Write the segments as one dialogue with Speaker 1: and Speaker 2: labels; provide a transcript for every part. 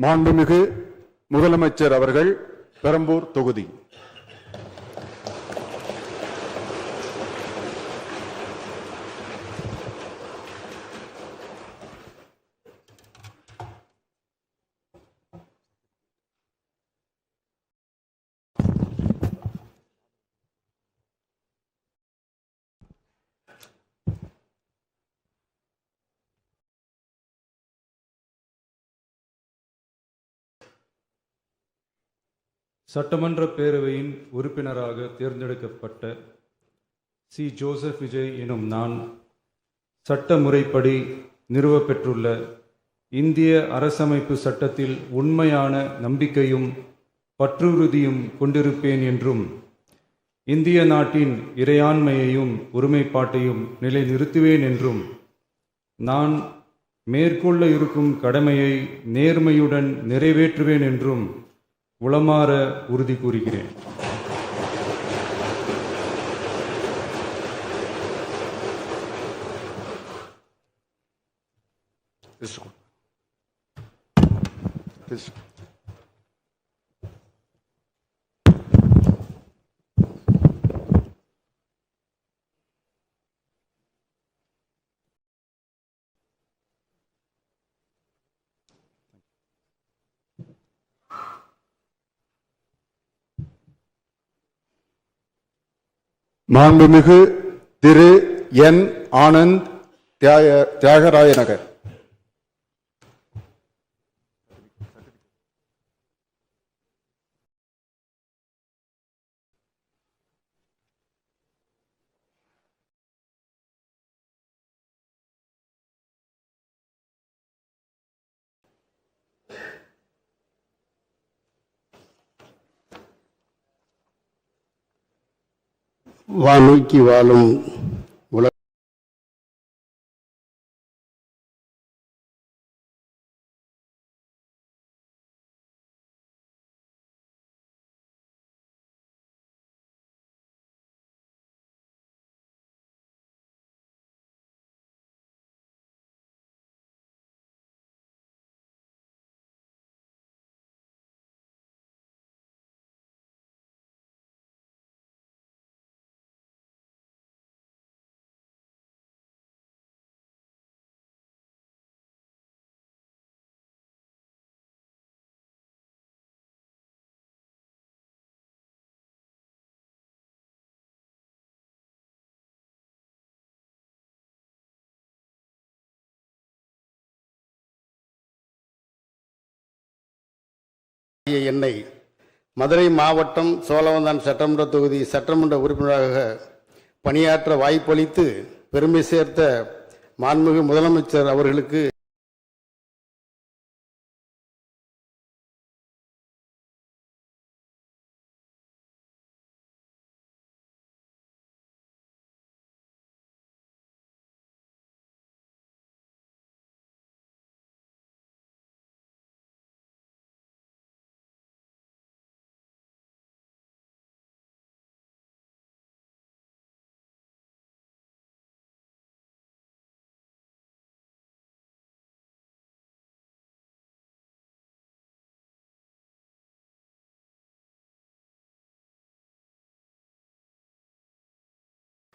Speaker 1: மாண்புமிகு முதலமைச்சர் அவர்கள் பெரம்பூர் தொகுதி.
Speaker 2: சட்டமன்ற பேரவையின் உறுப்பினராக தேர்ந்தெடுக்கப்பட்ட சி. ஜோசப் விஜய் எனும் நான் சட்ட முறைப்படி நிறுவப்பெற்றுள்ள இந்திய அரசமைப்பு சட்டத்தில் உண்மையான நம்பிக்கையும் பற்றுறுதியும் கொண்டிருப்பேன் என்றும் இந்திய நாட்டின் இறையாண்மையையும் ஒருமைப்பாட்டையும் நிலைநிறுத்துவேன் என்றும் நான் மேற்கொள்ள இருக்கும் கடமையை நேர்மையுடன் நிறைவேற்றுவேன் என்றும் உளமாற உறுதி கூறுகிறேன்.
Speaker 1: மாண்புமிகு திரு என். ஆனந்த் தியாகராய நகர்.
Speaker 3: வானோக்கி வாழும் உலக என்னை மதுரை மாவட்டம் சோழவந்தான் சட்டமன்ற தொகுதி சட்டமன்ற உறுப்பினராக பணியாற்ற வாய்ப்பளித்து பெருமை சேர்த்த மாண்புமிகு முதலமைச்சர் அவர்களுக்கு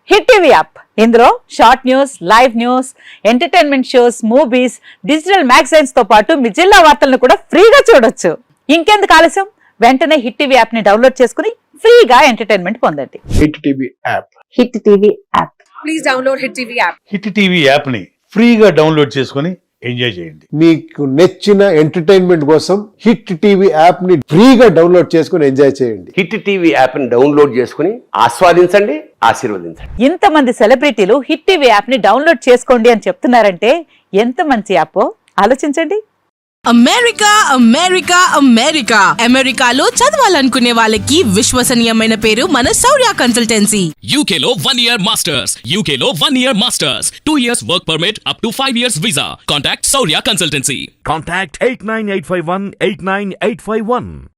Speaker 4: హిట్ టీవీ యాప్ ఇందులో short news, live news, entertainment shows, movies, digital magazines తో పాటు మీ జిల్లా వార్తలను కూడా ఫ్రీగా చూడొచ్చు. ఇంకెందుకు ఆలస్యం, వెంటనే హిట్ టీవీ యాప్ ని డౌన్లోడ్ చేసుకుని ఫ్రీగా ఎంటర్టైన్మెంట్ పొందండి.
Speaker 3: Hit TV app.
Speaker 4: Hit TV app
Speaker 5: please download hit TV app.
Speaker 6: Hit TV app ని ఫ్రీగా డౌన్లోడ్ చేసుకుని ఎంజాయ్ చేయండి.
Speaker 3: మీకు నచ్చిన ఎంటర్టైన్మెంట్ కోసం హిట్ టీవీ యాప్ ని ఫ్రీగా డౌన్లోడ్ చేసుకుని ఎంజాయ్ చేయండి.
Speaker 7: హిట్ టీవీ యాప్ ని డౌన్లోడ్ చేసుకుని ఆస్వాదించండి, ఆశీర్వదించండి.
Speaker 4: ఇంతమంది సెలబ్రిటీలు హిట్ టీవీ యాప్ ని డౌన్లోడ్ చేసుకోండి అని చెప్తున్నారంటే ఎంత మంచి యాప్ ఆలోచించండి.
Speaker 8: అమెరికా అమెరికా అమెరికా అమెరికాలో చదవాలనుకునే వాళ్ళకి విశ్వసనీయమైన పేరు మన శౌర్య కన్సల్టెన్సీ.
Speaker 9: UK లో 1 year masters, UK లో 1 year masters, 2 years work permit up to 5 years visa. Contact Shaurya Consultancy.
Speaker 10: Contact 89851 89851.